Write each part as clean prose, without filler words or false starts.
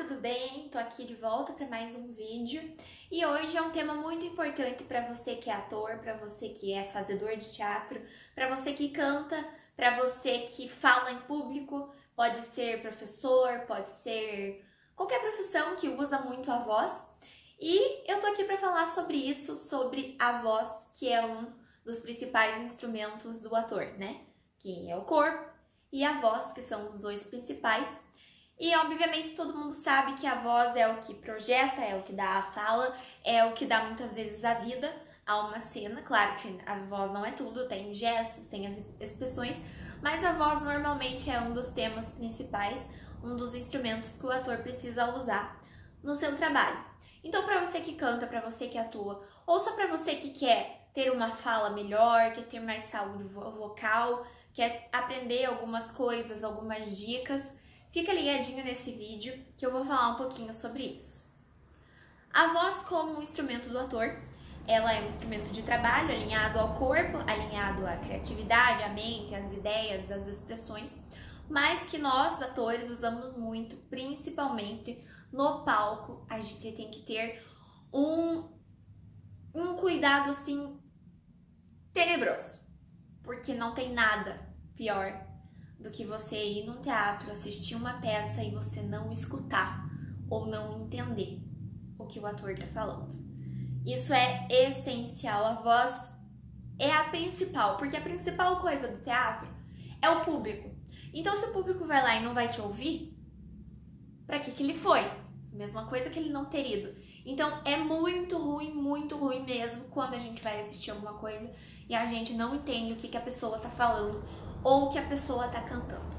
tudo bem? Tô aqui de volta para mais um vídeo e hoje é um tema muito importante para você que é ator, para você que é fazedor de teatro, para você que canta, para você que fala em público, pode ser professor, pode ser qualquer profissão que usa muito a voz. E eu tô aqui para falar sobre isso, sobre a voz, que é um dos principais instrumentos do ator, né? Que é o corpo e a voz, que são os dois principais. E obviamente todo mundo sabe que a voz é o que projeta, é o que dá a fala, é o que dá muitas vezes a vida a uma cena. Claro que a voz não é tudo, tem gestos, tem as expressões, mas a voz normalmente é um dos temas principais, um dos instrumentos que o ator precisa usar no seu trabalho. Então, para você que canta, para você que atua, ou só para você que quer ter uma fala melhor, quer ter mais saúde vocal, quer aprender algumas coisas, algumas dicas, fica ligadinho nesse vídeo que eu vou falar um pouquinho sobre isso. A voz como um instrumento do ator, ela é um instrumento de trabalho alinhado ao corpo, alinhado à criatividade, à mente, às ideias, às expressões, mas que nós, atores, usamos muito, principalmente no palco. A gente tem que ter um cuidado, assim, tenebroso, porque não tem nada pior do que você ir num teatro, assistir uma peça e você não escutar ou não entender o que o ator tá falando. Isso é essencial, a voz é a principal, porque a principal coisa do teatro é o público. Então, se o público vai lá e não vai te ouvir, pra que ele foi? Mesma coisa que ele não ter ido. Então, é muito ruim mesmo quando a gente vai assistir alguma coisa e a gente não entende o que a pessoa tá falando ou o que a pessoa tá cantando.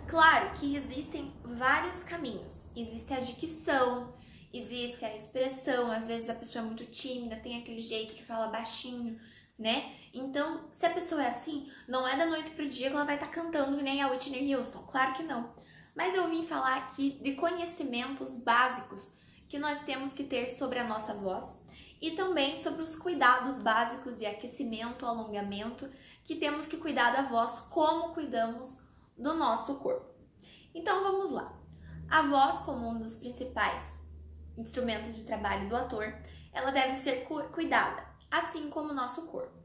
Claro que existem vários caminhos. Existe a dicção, existe a expressão, às vezes a pessoa é muito tímida, tem aquele jeito de falar baixinho, né? Então, se a pessoa é assim, não é da noite pro dia que ela vai estar cantando que nem a Whitney Houston, claro que não. Mas eu vim falar aqui de conhecimentos básicos que nós temos que ter sobre a nossa voz e também sobre os cuidados básicos de aquecimento, alongamento, que temos que cuidar da voz como cuidamos do nosso corpo. Então vamos lá. A voz, como um dos principais instrumentos de trabalho do ator, ela deve ser cuidada, assim como o nosso corpo.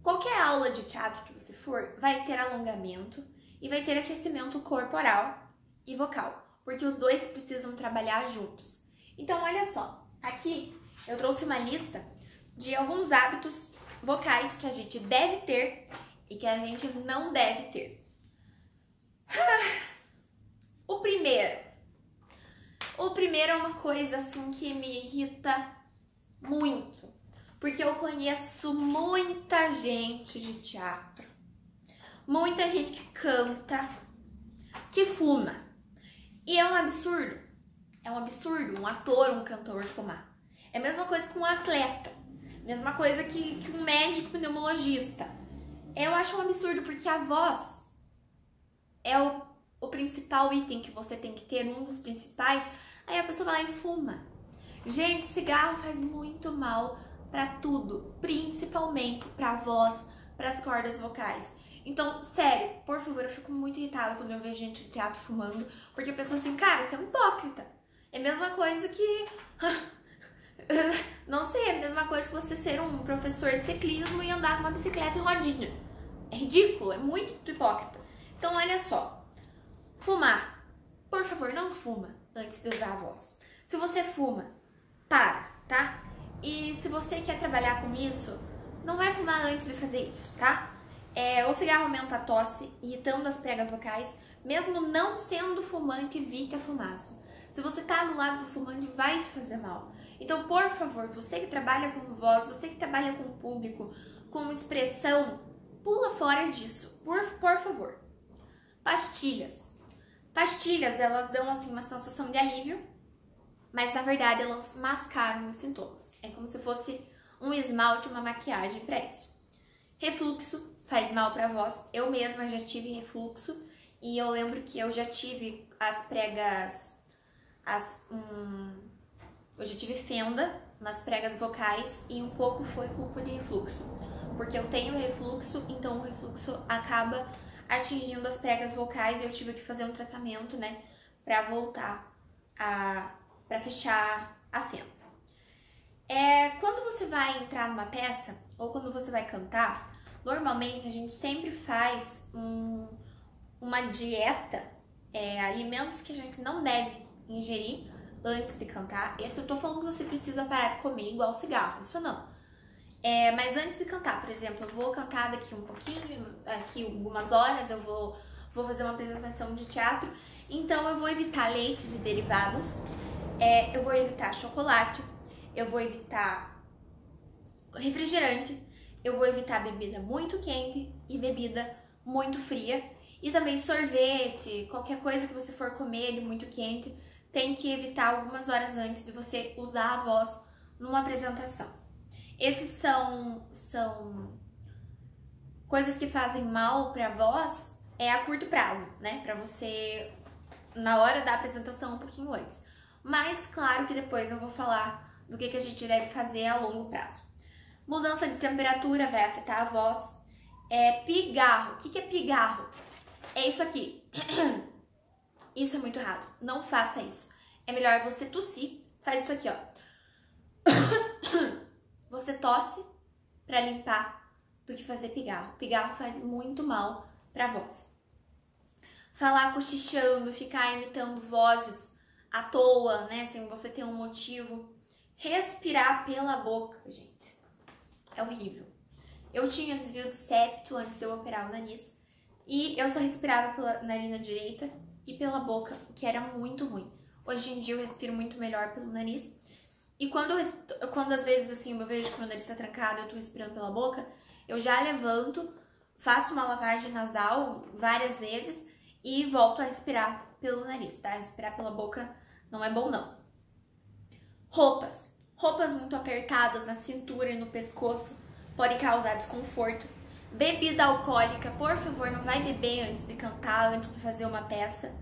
Qualquer aula de teatro que você for, vai ter alongamento e vai ter aquecimento corporal e vocal, porque os dois precisam trabalhar juntos. Então olha só, aqui eu trouxe uma lista de alguns hábitos vocais que a gente deve ter e que a gente não deve ter. O primeiro é uma coisa assim que me irrita muito, porque eu conheço muita gente de teatro, muita gente que canta, que fuma. E é um absurdo um ator, um cantor fumar. É a mesma coisa que um atleta, mesma coisa que um médico pneumologista. Eu acho um absurdo porque a voz é o principal item que você tem que ter, um dos principais. Aí a pessoa vai lá e fuma. Gente, cigarro faz muito mal pra tudo, principalmente pra voz, pras cordas vocais. Então, sério, por favor, eu fico muito irritada quando eu vejo gente do teatro fumando, porque a pessoa assim, cara, você é um hipócrita. É a mesma coisa que... não sei, é a mesma coisa que você ser um professor de ciclismo e andar com uma bicicleta em rodinha. É ridículo, é muito hipócrita. Então, olha só. Fumar. Por favor, não fuma antes de usar a voz. Se você fuma, para, tá? E se você quer trabalhar com isso, não vai fumar antes de fazer isso, tá? O cigarro aumenta a tosse, irritando as pregas vocais. Mesmo não sendo fumante, evite a fumaça. Se você tá do lado do fumante, vai te fazer mal. Então, por favor, você que trabalha com voz, você que trabalha com público, com expressão, pula fora disso, por favor. Pastilhas. Pastilhas, elas dão assim uma sensação de alívio, mas na verdade elas mascaram os sintomas. É como se fosse um esmalte, uma maquiagem para isso. Refluxo faz mal para a voz. Eu mesma já tive refluxo e eu lembro que eu já tive as pregas, eu já tive fenda nas pregas vocais e um pouco foi culpa de refluxo, porque eu tenho refluxo, então o refluxo acaba atingindo as pregas vocais e eu tive que fazer um tratamento, né, pra voltar para fechar a fenda. Quando você vai entrar numa peça ou quando você vai cantar, normalmente a gente sempre faz uma dieta, alimentos que a gente não deve ingerir antes de cantar. Esse eu tô falando que você precisa parar de comer igual cigarro, isso não. Mas antes de cantar, por exemplo, eu vou cantar daqui um pouquinho, daqui algumas horas eu vou fazer uma apresentação de teatro, então eu vou evitar leites e derivados, eu vou evitar chocolate, eu vou evitar refrigerante, eu vou evitar bebida muito quente e bebida muito fria, e também sorvete, qualquer coisa que você for comer de muito quente, tem que evitar algumas horas antes de você usar a voz numa apresentação. Esses são coisas que fazem mal para a voz a curto prazo, né? Para você, na hora da apresentação, um pouquinho antes. Mas, claro que depois eu vou falar do que a gente deve fazer a longo prazo. Mudança de temperatura vai afetar a voz. Pigarro. O que é pigarro? É isso aqui. Isso é muito errado. Não faça isso. É melhor você tossir. Faz isso aqui, ó. Você tosse pra limpar do que fazer pigarro. Pigarro faz muito mal pra voz. Falar cochichando, ficar imitando vozes à toa, né? Sem você ter um motivo. Respirar pela boca, gente. É horrível. Eu tinha desvio de septo antes de eu operar o nariz. E eu só respirava pela narina direita e pela boca, o que era muito ruim. Hoje em dia eu respiro muito melhor pelo nariz. E quando às vezes assim eu vejo que o meu nariz tá trancado e eu tô respirando pela boca, eu já levanto, faço uma lavagem nasal várias vezes e volto a respirar pelo nariz, tá? Respirar pela boca não é bom não. Roupas. Roupas muito apertadas na cintura e no pescoço podem causar desconforto. Bebida alcoólica, por favor, não vai beber antes de cantar, antes de fazer uma peça.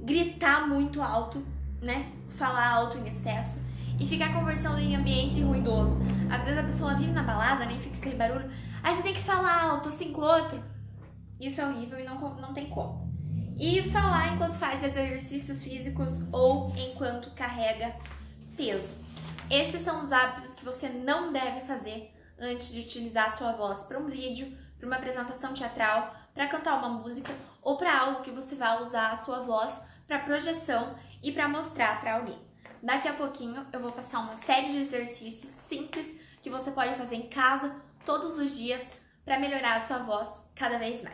Gritar muito alto, né? Falar alto em excesso. E ficar conversando em ambiente ruidoso. Às vezes a pessoa vive na balada, né? E fica aquele barulho. Aí você tem que falar alto assim com o outro. Isso é horrível e não tem como. E falar enquanto faz exercícios físicos ou enquanto carrega peso. Esses são os hábitos que você não deve fazer antes de utilizar a sua voz para um vídeo, para uma apresentação teatral, para cantar uma música ou para algo que você vai usar a sua voz para projeção e para mostrar para alguém. Daqui a pouquinho eu vou passar uma série de exercícios simples que você pode fazer em casa todos os dias para melhorar a sua voz cada vez mais.